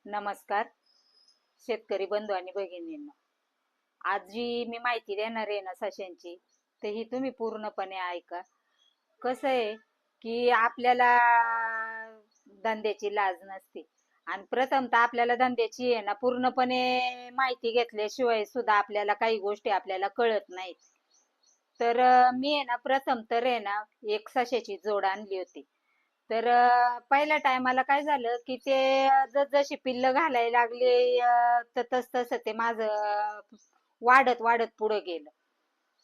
नमस्कार शेतकरी बंधू आणि भगिनींनो. आज जी मी माहिती देणार आहे ना सशांची, तर ही तुम्ही पूर्णपणे ऐका. कसं आहे की आपल्याला धंद्याची लाज नसते, आणि प्रथमतः आपल्याला धंद्याची आहे ना पूर्णपणे माहिती घेतल्याशिवाय सुद्धा आपल्याला काही गोष्टी आपल्याला कळत नाहीत. तर मी आहे ना प्रथम तर आहे ना एक सशाची जोड आणली होती. तर पहिल्या टायमाला काय झालं की ते जशी पिल्लं घालायला लागले, तर तस तसं ते माझं वाढत वाढत पुढे गेलं.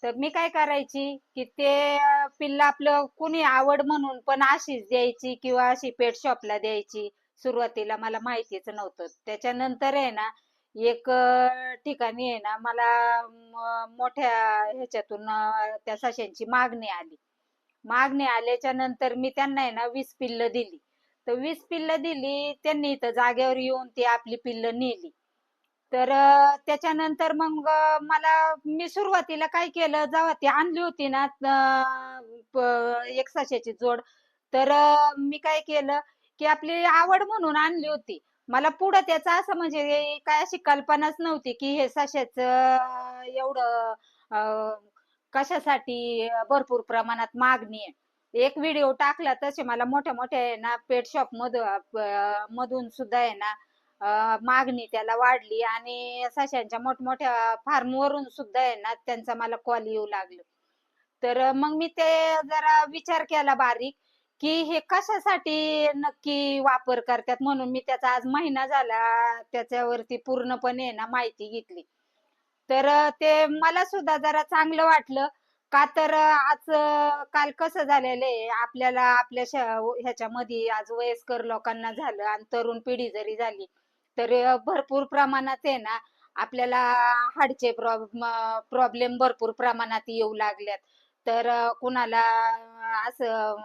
तर मी काय करायची की ते पिल्लं आपलं कुणी आवड म्हणून पण अशीच द्यायची किंवा अशी पेट शॉपला द्यायची. सुरुवातीला मला माहितीच नव्हतं. त्याच्यानंतर आहे ना एक ठिकाणी आहे ना मला मोठ्या ह्याच्यातून त्या सशांची मागणी आल्याच्या नंतर मी त्यांना आहे ना 20 पिल्लं दिली. तर 20 पिल्लं दिली त्यांनी, इथं जागेवर येऊन ती आपली पिल्लं नेली. तर त्याच्यानंतर मग मी सुरुवातीला काय केलं, जेव्हा ती आणली होती ना एक सश्याची जोड, तर मी काय केलं की आपली आवड म्हणून आणली होती. मला पुढं त्याचं असं म्हणजे काय अशी कल्पनाच नव्हती की हे सश्याचं एवढं कशासाठी भरपूर प्रमाणात मागणी आहे. एक व्हिडिओ टाकला तसे मला मोठ्या मोठ्या आहे ना पेट शॉप मधून सुद्धा आहे ना मागणी त्याला वाढली, आणि सशांच्या मोठमोठ्या फार्म वरून सुद्धा आहे ना त्यांचा मला कॉल येऊ लागलं. तर मग मी ते जरा विचार केला बारीक की हे कशासाठी नक्की वापर करतात, म्हणून मी त्याचा आज महिना झाला त्याच्यावरती पूर्णपणे ना माहिती घेतली. तर ते मला सुद्धा जरा चांगलं वाटलं. का तर आज काल कसं झालेलं आहे, आपल्याला आपल्या ह्याच्यामध्ये आज वयस्कर लोकांना झालं आणि तरुण पिढी जरी झाली, तर भरपूर प्रमाणात आहे ना आपल्याला हार्टचे प्रॉब्लेम भरपूर प्रमाणात येऊ लागल्यात. तर कुणाला असं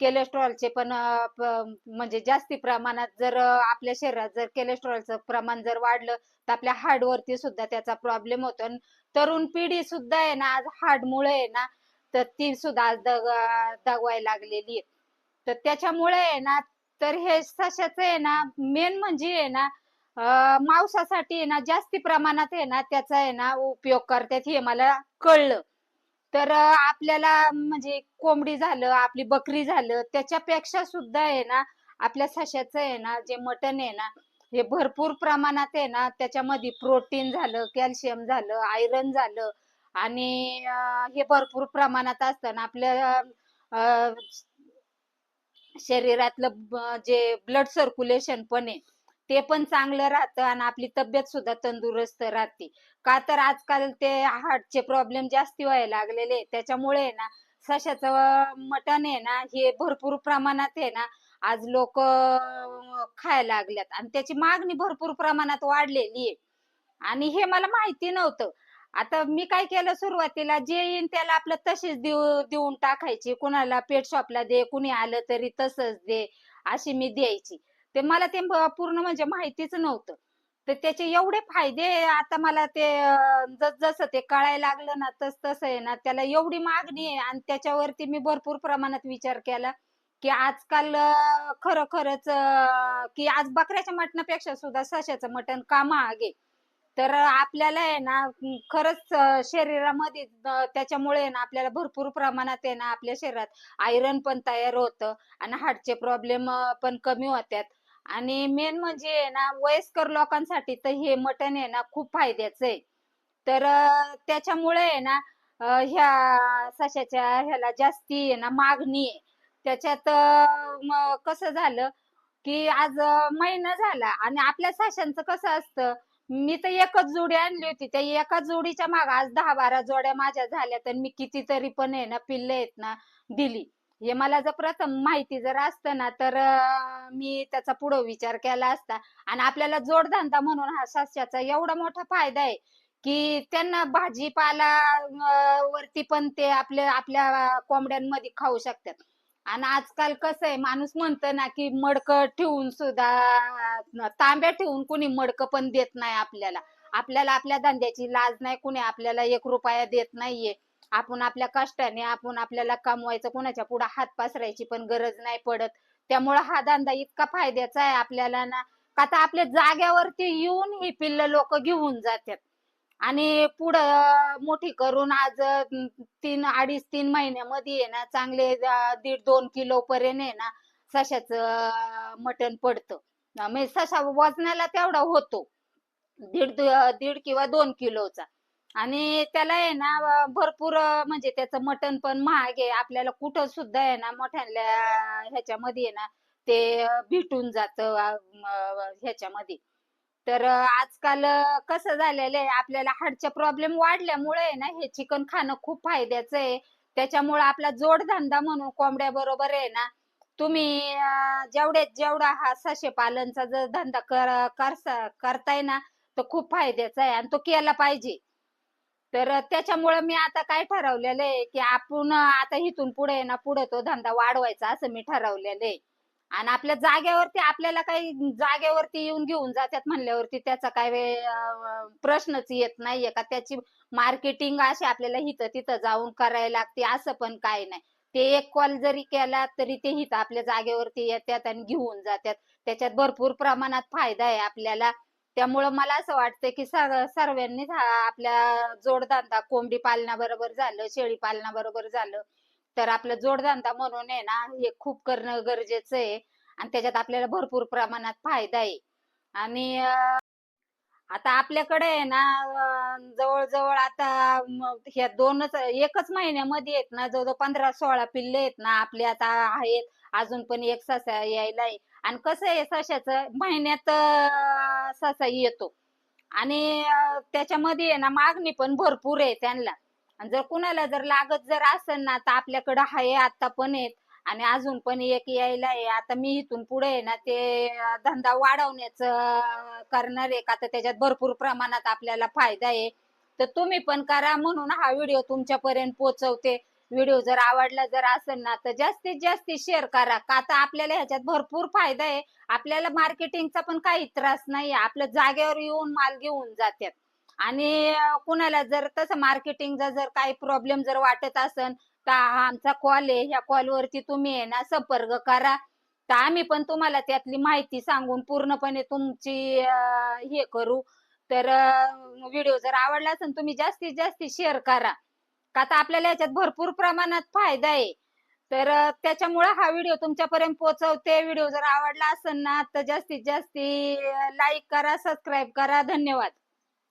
कोलेस्ट्रॉलचे पण म्हणजे जास्ती प्रमाणात जर आपल्या शरीरात जर कोलेस्ट्रॉलचं प्रमाण जर वाढलं, तर आपल्या हार्ट वरती सुद्धा त्याचा प्रॉब्लेम होतो. आणि तरुण पिढी सुद्धा आहे ना आज हार्ट मुळे आहे ना, तर ती सुद्धा आज दगवायला लागलेली आहे. तर त्याच्यामुळे आहे ना, तर हे सशाचं आहे ना मेन म्हणजे आहे ना मांसासाठी आहे ना जास्ती प्रमाणात आहे ना त्याचा आहे ना उपयोग करतात हे मला कळलं. तर आपल्याला म्हणजे कोंबडी झालं, आपली बकरी झालं, त्याच्यापेक्षा सुद्धा आहे ना आपल्या सशाचं आहे ना जे मटण आहे ना, हे भरपूर प्रमाणात आहे ना त्याच्यामध्ये प्रोटीन झालं, कॅल्शियम झालं, आयरन झालं, आणि हे भरपूर प्रमाणात असतं ना आपल्या शरीरातलं जे ब्लड सर्क्युलेशन पण आहे ते पण चांगलं राहतं, आणि आपली तब्येत सुद्धा तंदुरुस्त राहते. का तर आजकाल ते हार्टचे प्रॉब्लेम जास्ती व्हायला लागलेले, त्याच्यामुळे ना सशाचं मटण आहे ना हे भरपूर प्रमाणात आहे ना आज लोक खायला लागल्यात, आणि त्याची मागणी भरपूर प्रमाणात वाढलेली आहे. आणि हे मला माहिती नव्हतं. आता मी काय केलं, सुरुवातीला जे येईन त्याला आपलं तशीच देऊन टाकायची. कुणाला पेट शॉपला दे, कुणी आलं तरी तसंच दे, अशी मी द्यायची. ते मला ते पूर्ण म्हणजे माहितीच नव्हतं. तर त्याचे एवढे फायदे आता मला ते जसं ते कळायला लागलं ना, तसं आहे ना त्याला एवढी मागणी आहे, आणि त्याच्यावरती मी भरपूर प्रमाणात विचार केला की आजकाल खरंच की आज बकऱ्याच्या मटणापेक्षा सुद्धा सश्याचं मटण का महाग आहे. तर आपल्याला आहे ना खरंच शरीरामध्ये त्याच्यामुळे आहे ना आपल्याला भरपूर प्रमाणात आहे ना आपल्या शरीरात आयरन पण तयार होतं, आणि हार्टचे प्रॉब्लेम पण कमी होतात. आणि मेन म्हणजे आहे ना वयस्कर लोकांसाठी तर हे मटण आहे ना खूप फायद्याचं आहे. तर त्याच्यामुळे आहे ना ह्या सशाच्या ह्याला जास्ती आहे ना मागणी आहे. त्याच्यात कसं झालं की आज महिना झाला, आणि आपल्या सशांचं कसं असतं, मी तर एकच जोडी आणली होती, त्या एका जोडीच्या माग आज 10-12 जोड्या माझ्या झाल्या, तर मी कितीतरी पण आहे ना पिल्ले आहेत ना दिली. हे मला जर प्रथम माहिती जर असतं ना, तर मी त्याचा पुढे विचार केला असता. आणि आपल्याला जोडधंदा म्हणून हा सस्याचा एवढा मोठा फायदा आहे की त्यांना भाजीपाला वरती पण ते आपल्या कोंबड्यांमध्ये खाऊ शकतात. आणि आजकाल कसं आहे, माणूस म्हणतं ना की मडकं ठेवून सुद्धा, तांब्या ठेवून कुणी मडकं पण देत नाही आपल्याला. आपल्याला आपल्या धंद्याची लाज नाही, कुणी आपल्याला 1 रुपया देत नाहीये. आपण आपल्या कष्टाने आपण आपल्याला कमवायचं, कुणाच्या पुढे हात पसरायची पण गरज नाही पडत. त्यामुळे हा धंदा इतका फायद्याचा आहे आपल्याला ना, का तर आपल्या जाग्यावरती येऊन ही पिल्ल लोक घेऊन जातात आणि पुढं मोठी करून आज 3-2.5-3 महिन्यामध्ये आहे ना चांगले 1.5-2 किलो पर्यंत आहे ना सशाचं मटण पडतं. म्हणजे ससा वजनाला तेवढा होतो. दीड किंवा 2 किलोचा. आणि त्याला आहे ना भरपूर म्हणजे त्याचं मटण पण महाग आहे. आपल्याला कुठं सुद्धा आहे ना मोठ्याल्या ह्याच्यामध्ये आहे ना ते भेटून जातं ह्याच्यामध्ये. तर आजकाल कसं झालेलं आहे आपल्याला हार्टचा प्रॉब्लेम वाढल्यामुळे आहे ना हे चिकन खाणं खूप फायद्याचं आहे. त्याच्यामुळे आपला जोडधंदा म्हणून कोंबड्या बरोबर आहे ना तुम्ही जेवढा हा सशे पालनचा जर धंदा करताय ना तो खूप फायद्याचा आहे आणि तो केला पाहिजे. तर त्याच्यामुळे मी आता काय ठरवलेलं आहे की आपण आता इथून पुढे ना पुढे तो धंदा वाढवायचा असं मी ठरवलेलं आहे. आणि आपल्या जागेवरती आपल्याला काही जागेवरती येऊन घेऊन जातात म्हणल्यावरती त्याचा काय प्रश्नच येत नाहीये का त्याची मार्केटिंग अशी आपल्याला इथं तिथं जाऊन करायला लागते असं पण काय नाही. ते एक कॉल जरी केला तरी ते इथं आपल्या जागेवरती येतात आणि घेऊन जातात. त्याच्यात भरपूर प्रमाणात फायदा आहे आपल्याला. त्यामुळं मला असं वाटतं की सर्वांनीच हा आपल्या जोडधंदा कोंबडी पालनाबरोबर झालं, शेळी पालनाबरोबर झालं, तर आपला जोडधंदा म्हणून आहे ना हे खूप करणं गरजेचं आहे आणि त्याच्यात आपल्याला भरपूर प्रमाणात फायदा आहे. आणि आता आपल्याकडे आहे ना जवळजवळ आता ह्या एकच महिन्यामध्ये आहेत ना जवळजवळ 15-16 पिल्ले आहेत ना आपले आता आहेत. अजून पण एक ससा यायला आहे. आणि कसं आहे सशाचं महिन्यात ससा येतो आणि त्याच्यामध्ये आहे ना मागणी पण भरपूर आहे त्यांना. आणि जर कुणाला जर लागत जर असेल ना तर आपल्याकडं आहे आता पण आहेत आणि अजून पण एक यायला आहे. आता मी इथून पुढे आहे ना ते धंदा वाढवण्याचं करणार आहे का तर त्याच्यात भरपूर प्रमाणात आपल्याला फायदा आहे. तर तुम्ही पण करा म्हणून हा व्हिडिओ तुमच्यापर्यंत पोहोचवते. व्हिडिओ जर आवडला जर असेल ना तर जास्तीत जास्त शेअर करा का तर आपल्याला ह्याच्यात भरपूर फायदा आहे. आपल्याला मार्केटिंगचा पण काही त्रास नाही. आपल्या जागेवर येऊन माल घेऊन जातात. आणि कुणाला जर तसं मार्केटिंगचा जर काही प्रॉब्लेम जर वाटत असेल तर हा आमचा कॉल आहे. ह्या कॉलवरती तुम्ही आहे ना संपर्क करा. तर आम्ही पण तुम्हाला त्यातली माहिती सांगून पूर्णपणे तुमची हे करू. तर व्हिडिओ जर आवडला असेल तुम्ही जास्तीत जास्त शेअर करा. का तर आपल्याला याच्यात भरपूर प्रमाणात फायदा आहे. तर त्याच्यामुळे हा व्हिडिओ तुमच्यापर्यंत पोहोचवते. व्हिडिओ जर आवडला असेल ना तर जास्तीत जास्त लाईक करा, सबस्क्राईब करा. धन्यवाद.